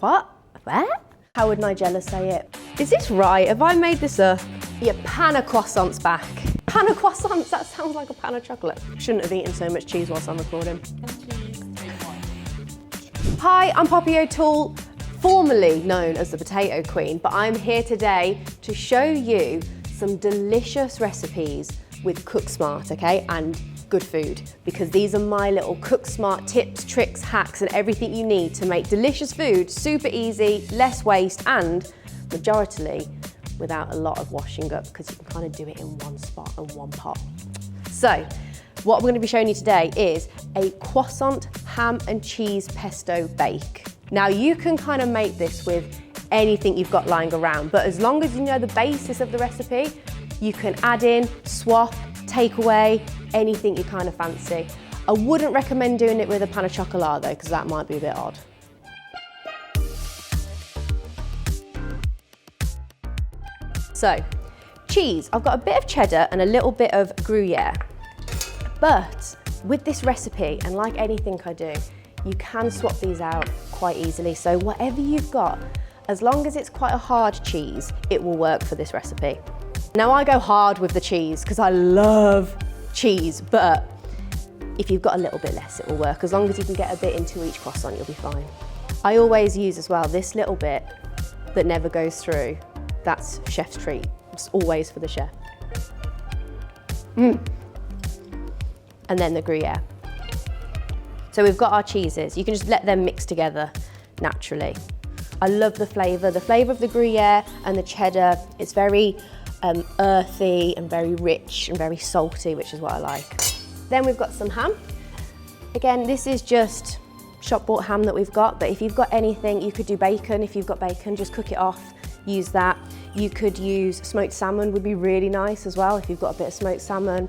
What? Where? How would Nigella say it? Is this right? Have I made this up? Yeah, pan of croissants back. Pan of croissants, that sounds like a pan of chocolate. Shouldn't have eaten so much cheese whilst I'm recording. Hi, I'm Poppy Toole, formerly known as the Potato Queen, but I'm here today to show you some delicious recipes with Cook Smart, okay, and good food, because these are my little Cook Smart tips, tricks, hacks, and everything you need to make delicious food super easy, less waste, and majority without a lot of washing up, because you can kind of do it in one spot and one pot. So, what we're going to be showing you today is a croissant ham and cheese pesto bake. Now, you can kind of make this with anything you've got lying around, but as long as you know the basis of the recipe, you can add in, swap, take away, anything you kind of fancy. I wouldn't recommend doing it with a pan of chocolate though, because that might be a bit odd. So, cheese. I've got a bit of cheddar and a little bit of Gruyere. But with this recipe, and like anything I do, you can swap these out quite easily. So whatever you've got, as long as it's quite a hard cheese, it will work for this recipe. Now I go hard with the cheese because I love cheese, but if you've got a little bit less, it will work. As long as you can get a bit into each croissant, you'll be fine. I always use as well this little bit that never goes through. That's chef's treat. It's always for the chef. And then the Gruyere. So we've got our cheeses. You can just let them mix together naturally. I love the flavour of the Gruyere and the cheddar. It's very earthy and very rich and very salty, which is what I like. Then we've got some ham. Again, this is just shop bought ham that we've got, but if you've got anything, you could do bacon. If you've got bacon, just cook it off, use that. You could use smoked salmon, would be really nice as well if you've got a bit of smoked salmon.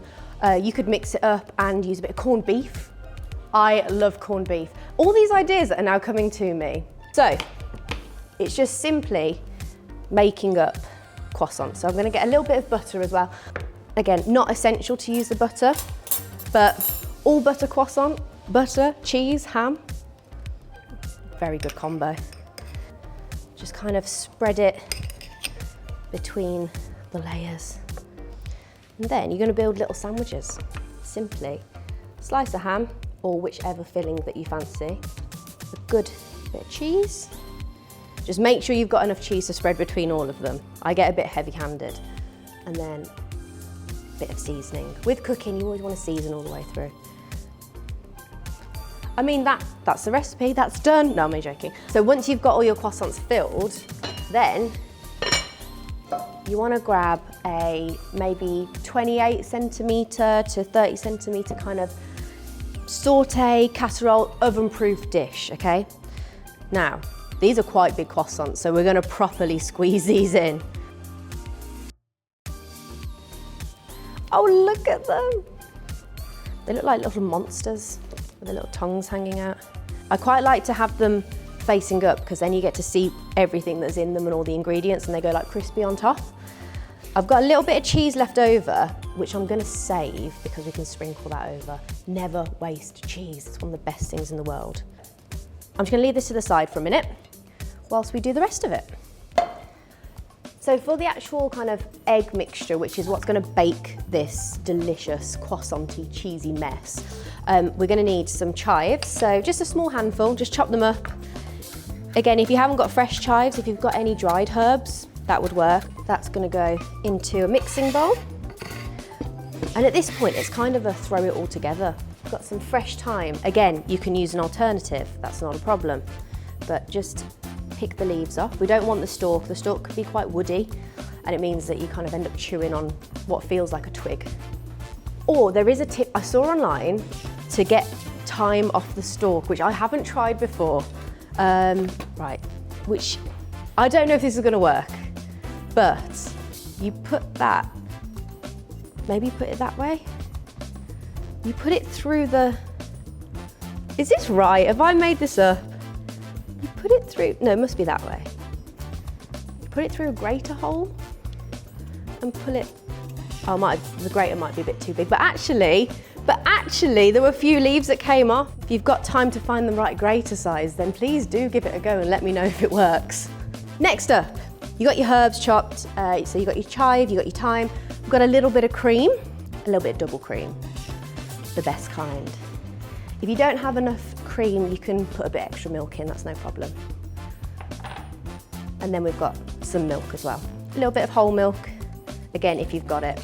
You could mix it up and use a bit of corned beef. I love corned beef. All these ideas are now coming to me. So, it's just simply making up croissants. So I'm going to get a little bit of butter as well. Again, not essential to use the butter, but all butter croissant, butter, cheese, ham, very good combo. Just kind of spread it between the layers. And then you're going to build little sandwiches. Simply slice of ham or whichever filling that you fancy. A good bit of cheese. Just make sure you've got enough cheese to spread between all of them. I get a bit heavy-handed. And then a bit of seasoning. With cooking, you always want to season all the way through. I mean, that's the recipe, that's done. No, I'm only joking. So once you've got all your croissants filled, then you want to grab a maybe 28 centimetre to 30 centimetre kind of saute, casserole, oven-proof dish, okay? Now, these are quite big croissants, so we're going to properly squeeze these in. Oh, look at them. They look like little monsters with their little tongues hanging out. I quite like to have them facing up because then you get to see everything that's in them and all the ingredients, and they go like crispy on top. I've got a little bit of cheese left over, which I'm going to save because we can sprinkle that over. Never waste cheese. It's one of the best things in the world. I'm just going to leave this to the side for a minute whilst we do the rest of it. So for the actual kind of egg mixture, which is what's going to bake this delicious croissant-y cheesy mess, we're going to need some chives. So just a small handful, just chop them up. Again, if you haven't got fresh chives, if you've got any dried herbs, that would work. That's going to go into a mixing bowl. And at this point, it's kind of a throw it all together. Got some fresh thyme. Again, you can use an alternative, that's not a problem. But just pick the leaves off. We don't want the stalk. The stalk could be quite woody, and it means that you kind of end up chewing on what feels like a twig. Or there is a tip I saw online to get thyme off the stalk, which I haven't tried before. Right, which I don't know if this is going to work, but you put that, maybe put it that way. You put it through the, is this right? Have I made this up? You put it through, no, it must be that way. You put it through a grater hole and pull it, oh, the grater might be a bit too big, but actually Actually, there were a few leaves that came off. If you've got time to find the right grater size, then please do give it a go and let me know if it works. Next up, you got your herbs chopped. So you got your chive, you got your thyme. We've got a little bit of cream, a little bit of double cream, the best kind. If you don't have enough cream, you can put a bit extra milk in, that's no problem. And then we've got some milk as well. A little bit of whole milk, again, if you've got it.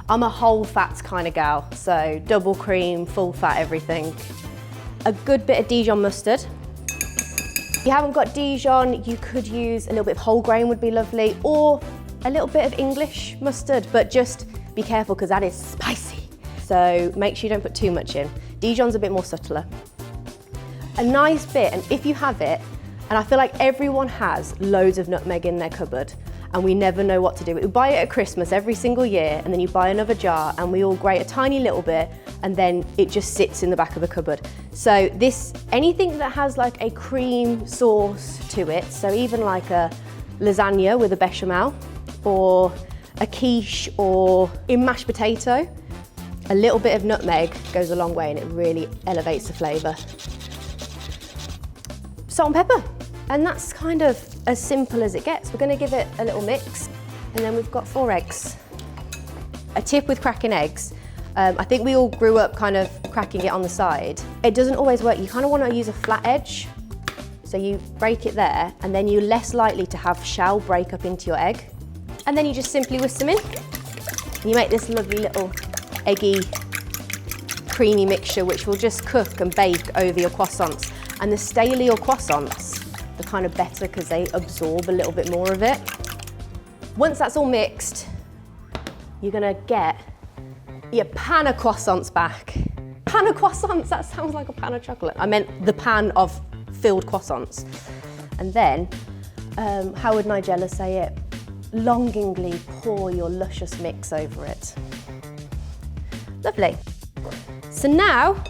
I'm a whole fats kind of gal, so double cream, full fat, everything. A good bit of Dijon mustard. If you haven't got Dijon, you could use a little bit of whole grain would be lovely, or a little bit of English mustard, but just be careful because that is spicy. So make sure you don't put too much in. Dijon's a bit more subtler. A nice bit, and if you have it, and I feel like everyone has loads of nutmeg in their cupboard, and we never know what to do. We buy it at Christmas every single year, and then you buy another jar, and we all grate a tiny little bit, and then it just sits in the back of the cupboard. So anything that has like a cream sauce to it, so even like a lasagna with a bechamel, or a quiche, or in mashed potato, a little bit of nutmeg goes a long way and it really elevates the flavour. Salt and pepper. And that's kind of as simple as it gets. We're going to give it a little mix, and then we've got 4 eggs. A tip with cracking eggs, I think we all grew up kind of cracking it on the side. It doesn't always work. You kind of want to use a flat edge. So you break it there, and then you're less likely to have shell break up into your egg. And then you just simply whisk them in. And you make this lovely little eggy, creamy mixture, which will just cook and bake over your croissants. And the staler your croissants, the kind of better, because they absorb a little bit more of it. Once that's all mixed, you're gonna get your pan of croissants back. Pan of croissants, that sounds like a pan of chocolate. I meant the pan of filled croissants. And then, how would Nigella say it? Longingly pour your luscious mix over it. Lovely. So now,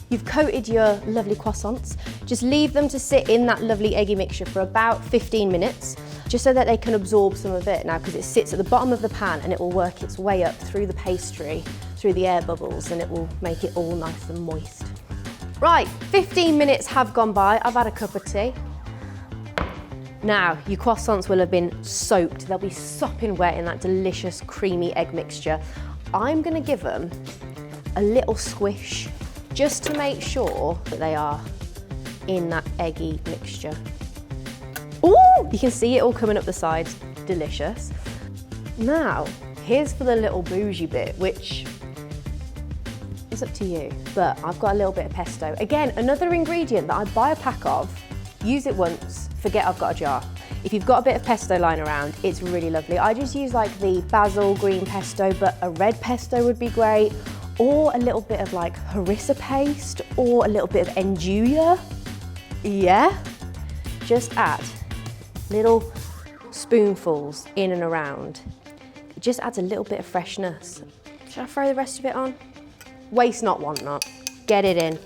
you've coated your lovely croissants. Just leave them to sit in that lovely eggy mixture for about 15 minutes, just so that they can absorb some of it now, because it sits at the bottom of the pan and it will work its way up through the pastry, through the air bubbles, and it will make it all nice and moist. Right, 15 minutes have gone by. I've had a cup of tea. Now, your croissants will have been soaked. They'll be sopping wet in that delicious creamy egg mixture. I'm gonna give them a little squish, just to make sure that they are in that eggy mixture. Ooh, you can see it all coming up the sides, delicious. Now, here's for the little bougie bit, which is up to you, but I've got a little bit of pesto. Again, another ingredient that I buy a pack of, use it once, forget I've got a jar. If you've got a bit of pesto lying around, it's really lovely. I just use like the basil green pesto, but a red pesto would be great, or a little bit of like harissa paste, or a little bit of andouille. Yeah, just add little spoonfuls in and around. It just adds a little bit of freshness. Should I throw the rest of it on? Waste not, want not. Get it in.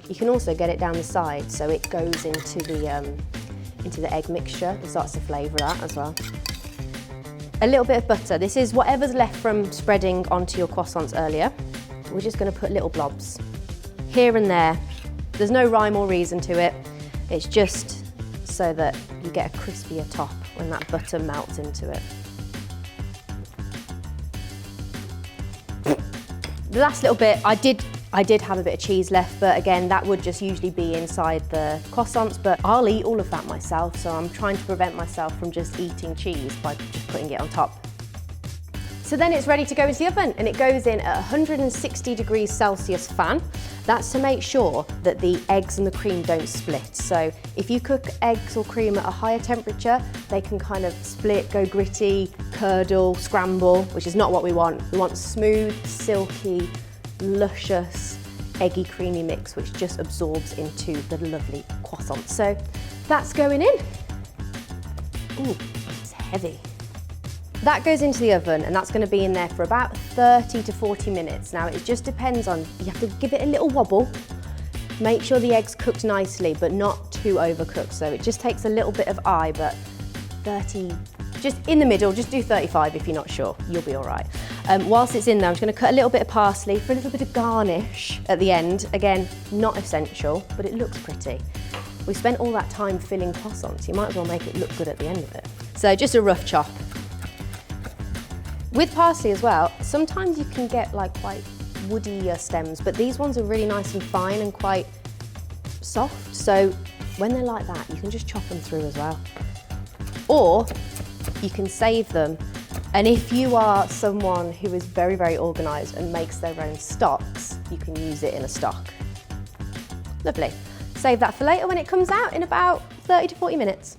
You can also get it down the side so it goes into the egg mixture and starts to flavour that as well. A little bit of butter. This is whatever's left from spreading onto your croissants earlier. We're just going to put little blobs here and there. There's no rhyme or reason to it. It's just so that you get a crispier top when that butter melts into it. The last little bit, I did have a bit of cheese left, but again, that would just usually be inside the croissants, but I'll eat all of that myself, so I'm trying to prevent myself from just eating cheese by just putting it on top. So then it's ready to go into the oven, and it goes in at 160 degrees Celsius fan. That's to make sure that the eggs and the cream don't split. So if you cook eggs or cream at a higher temperature, they can kind of split, go gritty, curdle, scramble, which is not what we want. We want smooth, silky, luscious, eggy, creamy mix, which just absorbs into the lovely croissant. So that's going in. Ooh, it's heavy. That goes into the oven, and that's going to be in there for about 30 to 40 minutes. Now, it just depends on, you have to give it a little wobble. Make sure the egg's cooked nicely, but not too overcooked. So it just takes a little bit of eye, but 30, just in the middle, just do 35 if you're not sure, you'll be all right. Whilst it's in there, I'm just going to cut a little bit of parsley for a little bit of garnish at the end. Again, not essential, but it looks pretty. We spent all that time filling croissants, you might as well make it look good at the end of it. So just a rough chop. With parsley as well, sometimes you can get like quite woody stems, but these ones are really nice and fine and quite soft. So when they're like that, you can just chop them through as well. Or you can save them. And if you are someone who is very, very organised and makes their own stocks, you can use it in a stock. Lovely. Save that for later when it comes out in about 30 to 40 minutes.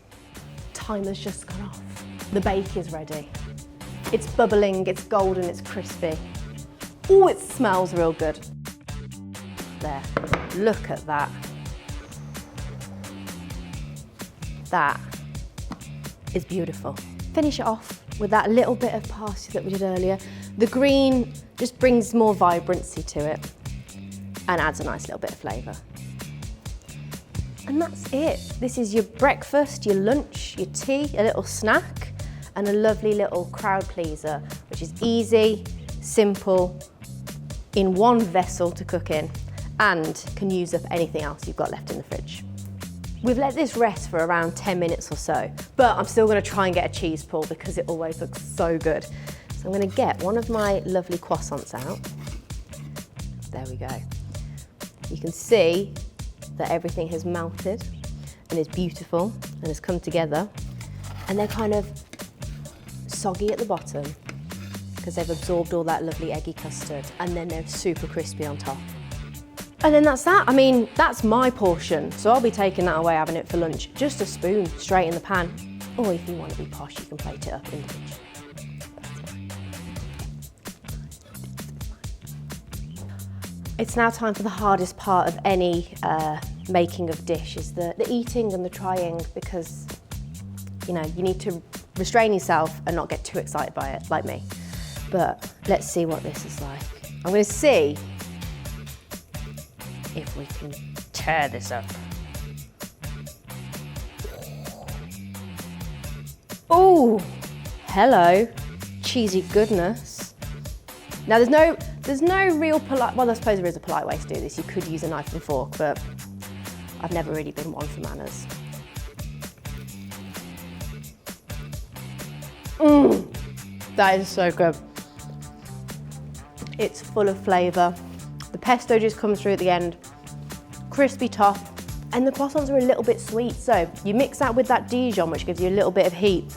Timer's just gone off. The bake is ready. It's bubbling, it's golden, it's crispy. Oh, it smells real good. There, look at that. That is beautiful. Finish it off with that little bit of parsley that we did earlier. The green just brings more vibrancy to it and adds a nice little bit of flavour. And that's it. This is your breakfast, your lunch, your tea, a little snack, and a lovely little crowd pleaser, which is easy, simple, in one vessel to cook in, and can use up anything else you've got left in the fridge. We've let this rest for around 10 minutes or so, but I'm still gonna try and get a cheese pull because it always looks so good. So I'm gonna get one of my lovely croissants out. There we go. You can see that everything has melted and is beautiful and has come together. And they're kind of soggy at the bottom because they've absorbed all that lovely eggy custard, and then they're super crispy on top. And then that's that. I mean, that's my portion. So I'll be taking that away, having it for lunch. Just a spoon straight in the pan. Or if you want to be posh, you can plate it up in the kitchen. It's now time for the hardest part of any making of dish, is the eating and the trying, because you know, you need to restrain yourself and not get too excited by it, like me. But let's see what this is like. I'm gonna see if we can tear this up. Oh, hello, cheesy goodness. Now there's no real polite, well I suppose there is a polite way to do this. You could use a knife and fork, but I've never really been one for manners. That is so good. It's full of flavour. The pesto just comes through at the end, crispy top, and the croissants are a little bit sweet. So you mix that with that Dijon, which gives you a little bit of heat.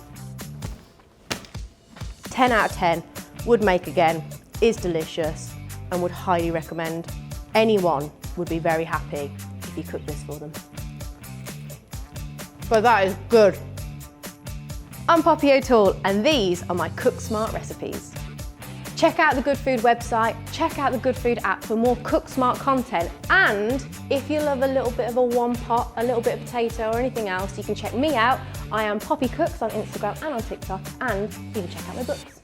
10 out of 10, would make again, is delicious, and would highly recommend. Anyone would be very happy if you cook this for them. But that is good. I'm Poppy Toole, and these are my Cook Smart recipes. Check out the Good Food website, check out the Good Food app for more Cook Smart content, and if you love a little bit of a one pot, a little bit of potato or anything else, you can check me out. I am Poppy Cooks on Instagram and on TikTok, and you can check out my books.